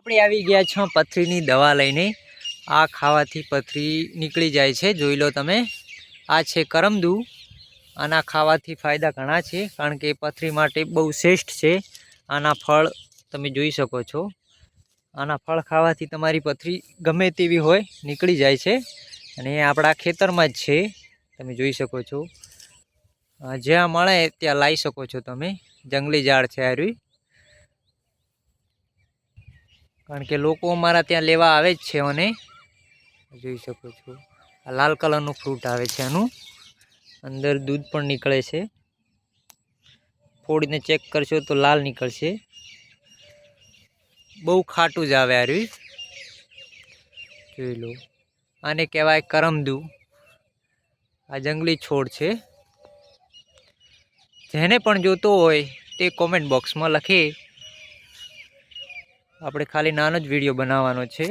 આપણે આવી ગયા છો પથરીની દવા લઈને। આ ખાવાથી પથરી નીકળી જાય છે, જોઈ લો તમે। આ છે કરમદુ। આના ખાવાથી ફાયદા ઘણા છે, કારણ કે પથરી માટે બહુ શ્રેષ્ઠ છે। આના ફળ તમે જોઈ શકો છો। આના ફળ ખાવાથી તમારી પથરી ગમે તેવી હોય નીકળી જાય છે। અને આપણા ખેતરમાં જ છે, તમે જોઈ શકો છો। જ્યાં મળે ત્યાં લાવી શકો છો તમે। જંગલી ઝાડ છે આર્યું, કારણ કે લોકો અમારા ત્યાં લેવા આવે જ છે। અને જોઈ શકો છો આ લાલ કલરનું ફ્રૂટ આવે છે, આનું અંદર દૂધ પણ નીકળે છે। ફોડીને ચેક કરશો તો લાલ નીકળશે। બહુ ખાટું જ આવે આર્યું, જોઈ લો। આને કહેવાય કરમદુ। આ જંગલી છોડ છે। જેને પણ જોતો હોય તે કોમેન્ટ બોક્સમાં લખે। આપણે ખાલી નાનો જ વિડીયો બનાવવાનો છે।